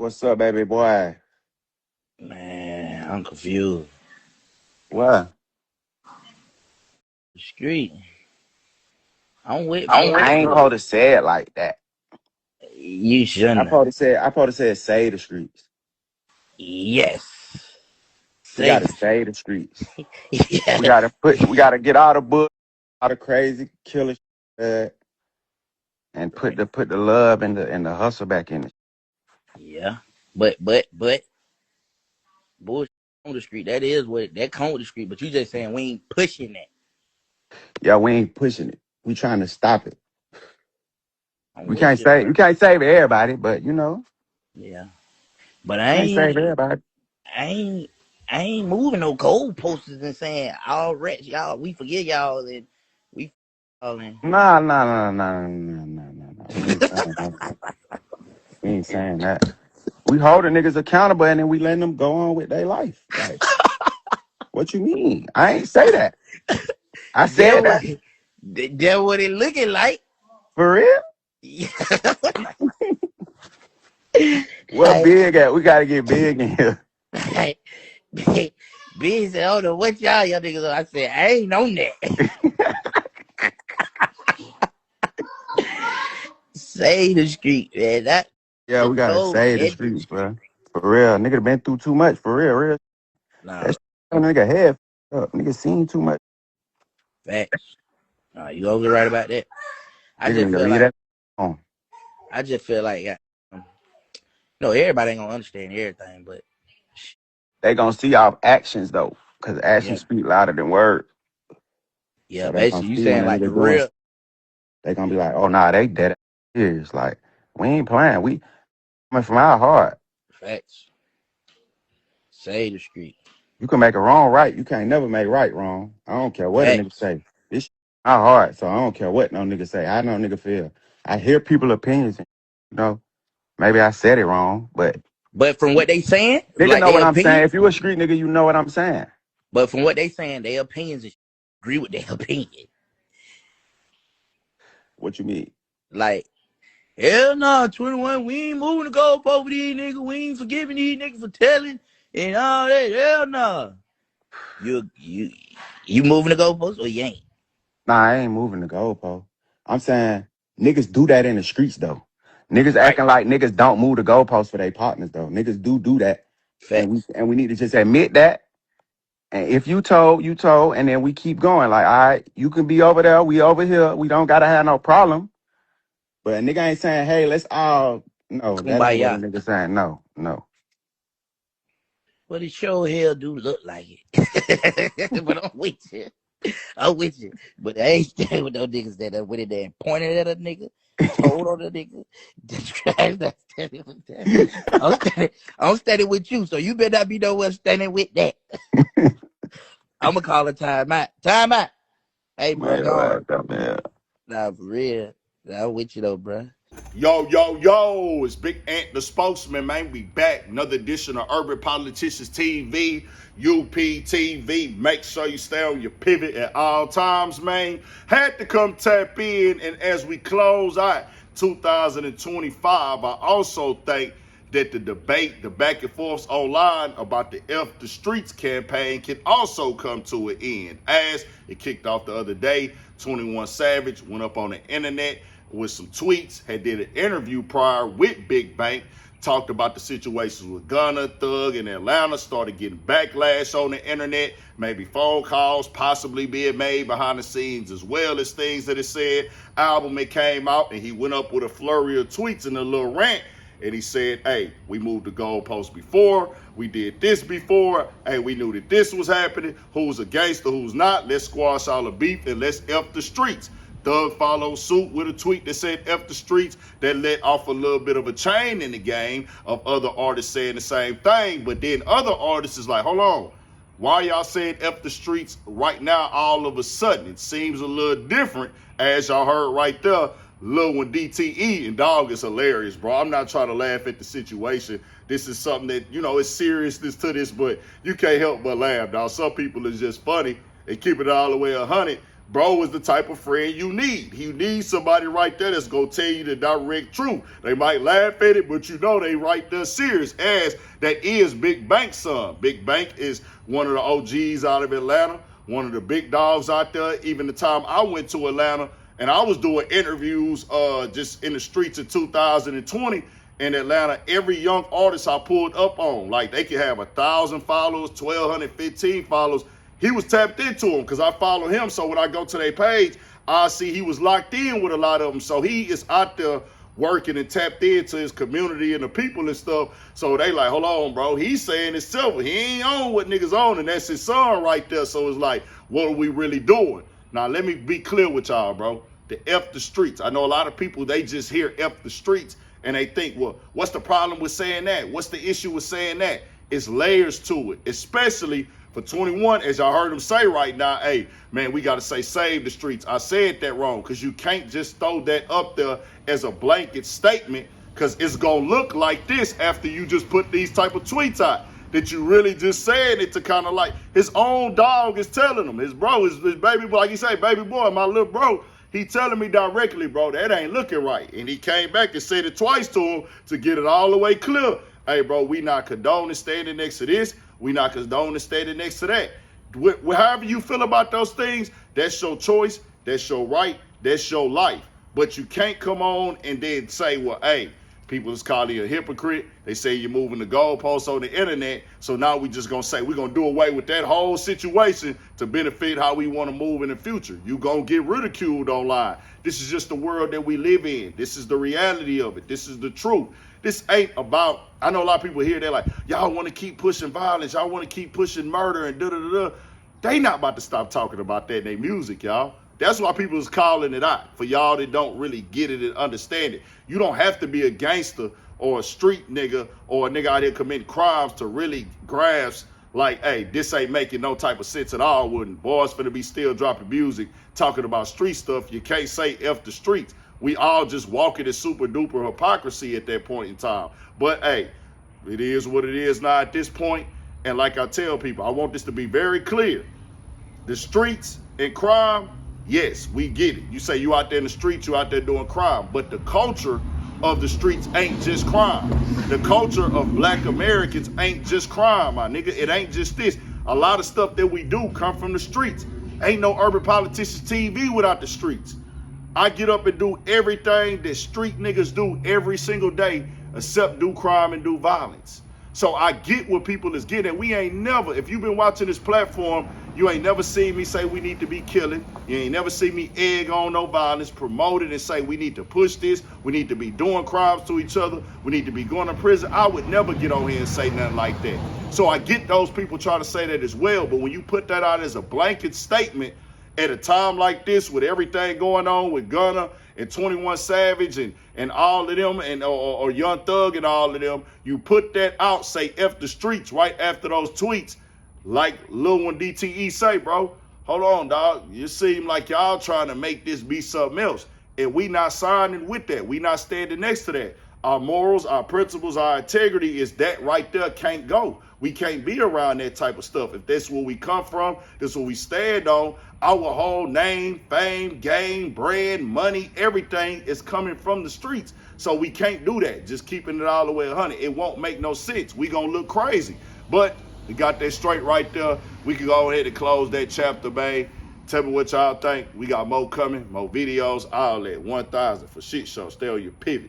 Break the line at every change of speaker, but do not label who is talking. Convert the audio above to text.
What's up, baby boy?
Man, I'm confused.
What?
The street. I'm with
I
bro.
ain't supposed to say it like that.
You
I
shouldn't have.
supposed to say I supposed to say say the streets.
Yes.
We
Say
gotta
the
say the streets.
yes.
We gotta get all the book, all the crazy killer shit, and put the love and the hustle back in it.
Yeah. But bullshit on the street. That is what that come with the street. But you just saying we ain't pushing that.
Yeah, we ain't pushing it. We trying to stop it.
I'm
We
with
can't
you.
say we can't save everybody, but
Yeah. But
can't save everybody.
I ain't I ain't moving no goalposts and saying all rats, y'all, we forget y'all and we all in.
Nah. We ain't saying that. We ain't saying that. We holding niggas accountable and then we letting them go on with their life. Like, what you mean? I ain't say that. I
That
said
what
that
that what it looking like.
for real. What
Hey,
big at? We gotta get big in here.
hey, B said, I don't know what y'all niggas are. I said, I ain't on that. Say the street, man. That
Yeah,
the
we gotta
cold
save the
head.
streets, bro. For real. Nigga been through too much, for real. That
Nah,
shit, nigga head up. Nigga seen too much.
facts. Nah, you always right about that. I
Nigga
just
need to
feel
leave
like
that on.
I just feel like no, everybody ain't gonna understand everything, but
They gonna see our actions though. Cause
yeah,
actions speak louder than words.
yeah.
So they gonna
Basically, you
see when
saying
a
like the
nigga doing,
real
they gonna be like, oh nah, they dead serious. Like, we ain't playing. We coming from our heart.
facts. Say the street.
You can make it wrong right. You can't never make right wrong. I don't care what a nigga
Facts.
say. This shit my heart, so I don't care what no nigga say. How no nigga feel. I hear people opinions. Maybe I said it wrong, but
But from what they saying,
nigga
like
know
their
what I'm saying.
opinion.
If you a street nigga, you know what I'm saying.
But from what they saying, their opinions agree with their opinion.
What you mean?
Like, hell no, 21, we ain't moving the goalpost for these niggas. We ain't forgiving these niggas for telling and all that. Hell no. You moving the goalpost or you ain't?
Nah, I ain't moving the goalpost. I'm saying niggas do that in the streets though. Niggas
Right.
acting like niggas don't move the goalposts for their partners though. Niggas do that, and we
Facts.
and we need to just admit that. And if you told, you told, and then we keep going. Like, all right, you can be over there, we over here. We don't gotta have no problem. But a nigga ain't saying, hey, let's all. No, that ain't what a
Kumbaya.
nigga saying. No.
But it sure hell do look like it. But I'm with you. I'm with you. But I ain't staying with no niggas that went in there and pointed at a nigga, told on a nigga, described that standing with that. I'm standing with you, so you better not be nowhere standing with that. I'm gonna call a timeout. Timeout. Hey, bro,
Man,
gone.
what man.
Nah, for real. Nah, I'm with you though, bro.
Yo, it's Big Ant the spokesman, man. We back. Another edition of Urban Politicians TV, UPTV. Make sure you stay on your pivot at all times, man. Had to come tap in, and as we close out 2025, I also think that the debate, the back and forths online about the F the Streets campaign can also come to an end. As it kicked off the other day, 21 Savage went up on the internet with some tweets, had did an interview prior with Big Bank, talked about the situations with Gunna, Thug in Atlanta, started getting backlash on the internet, maybe phone calls possibly being made behind the scenes, as well as things that it said. Album, it came out, and he went up with a flurry of tweets and a little rant. And he said, hey, we moved the goalposts before. We did this before. Hey, we knew that this was happening. Who's a gangster, who's not? Let's squash all the beef and let's F the streets. Thug followed suit with a tweet that said F the streets, that let off a little bit of a chain in the game of other artists saying the same thing. But then other artists is like, hold on, why y'all saying F the streets right now all of a sudden? It seems a little different, as y'all heard right there. Lil one DTE and dog is hilarious, bro. I'm not trying to laugh at the situation. This is something that, it's seriousness to this, but you can't help but laugh, dog. Some people is just funny and keep it all the way 100. bro is the type of friend you need. You need somebody right there that's gonna tell you the direct truth. They might laugh at it, but you know they right there serious, as that is Big Bank's son. Big Bank is one of the OGs out of Atlanta, one of the big dogs out there. Even the time I went to Atlanta and I was doing interviews just in the streets in 2020 in Atlanta, every young artist I pulled up on, like they could have 1,000 followers, 1,215 followers. He was tapped into them because I follow him. So when I go to their page, I see he was locked in with a lot of them. So he is out there working and tapped into his community and the people and stuff. So they like, hold on, bro. He's saying it's silver. He ain't on what niggas on, and that's his son right there. So it's like, what are we really doing? Now, let me be clear with y'all, bro. The F the streets. I know a lot of people, they just hear F the streets and they think, well, what's the problem with saying that? What's the issue with saying that? It's layers to it, especially for 21, as y'all heard him say right now, hey, man, we got to say save the streets. I said that wrong because you can't just throw that up there as a blanket statement, because it's going to look like this after you just put these type of tweets out, that you really just saying it to kind of like his own dog is telling him. His bro, his baby boy, like you say, baby boy, my little bro, he telling me directly, bro, that ain't looking right. And he came back and said it twice to him to get it all the way clear. Hey, bro, we not condoning standing next to this. We not condoning standing next to that. However you feel about those things, that's your choice, that's your right, that's your life. But you can't come on and then say, well, hey, people is calling you a hypocrite. They say you're moving the goalposts on the internet. So now we just going to say we're going to do away with that whole situation to benefit how we want to move in the future. You going to get ridiculed online. This is just the world that we live in. This is the reality of it. This is the truth. This ain't about, I know a lot of people here, they're like, y'all want to keep pushing violence. Y'all want to keep pushing murder and da-da-da-da. They not about to stop talking about that in their music, y'all. That's why people is calling it out, for y'all that don't really get it and understand it. You don't have to be a gangster or a street nigga or a nigga out here committing crimes to really grasp like, hey, this ain't making no type of sense at all. Wouldn't boys finna be still dropping music, talking about street stuff. You can't say F the streets. We all just walking in super duper hypocrisy at that point in time. But hey, it is what it is now at this point. And like I tell people, I want this to be very clear. The streets and crime, yes, we get it. You say you out there in the streets, you out there doing crime. But the culture of the streets ain't just crime. The culture of black Americans ain't just crime, my nigga. It ain't just this. A lot of stuff that we do come from the streets. Ain't no Urban Politicians TV without the streets. I get up and do everything that street niggas do every single day except do crime and do violence. So I get what people is getting. We ain't never, if you've been watching this platform, you ain't never seen me say we need to be killing. You ain't never seen me egg on no violence, promote it and say we need to push this. We need to be doing crimes to each other. We need to be going to prison. I would never get on here and say nothing like that. So I get those people trying to say that as well. But when you put that out as a blanket statement, at a time like this, with everything going on with Gunna and 21 Savage and all of them, and or Young Thug and all of them, you put that out, say F the streets right after those tweets, like Lil One DTE say, bro, hold on, dog. You seem like y'all trying to make this be something else. And we not signing with that. We not standing next to that. Our morals, our principles, our integrity is that right there can't go. We can't be around that type of stuff. If that's where we come from, that's what we stand on, our whole name, fame, game, bread, money, everything is coming from the streets. So we can't do that. Just keeping it all the way 100. It won't make no sense. We gonna look crazy. But we got that straight right there. We can go ahead and close that chapter, babe. Tell me what y'all think. We got more coming, more videos, all that. 1,000 for shit show. Stay on your pivot.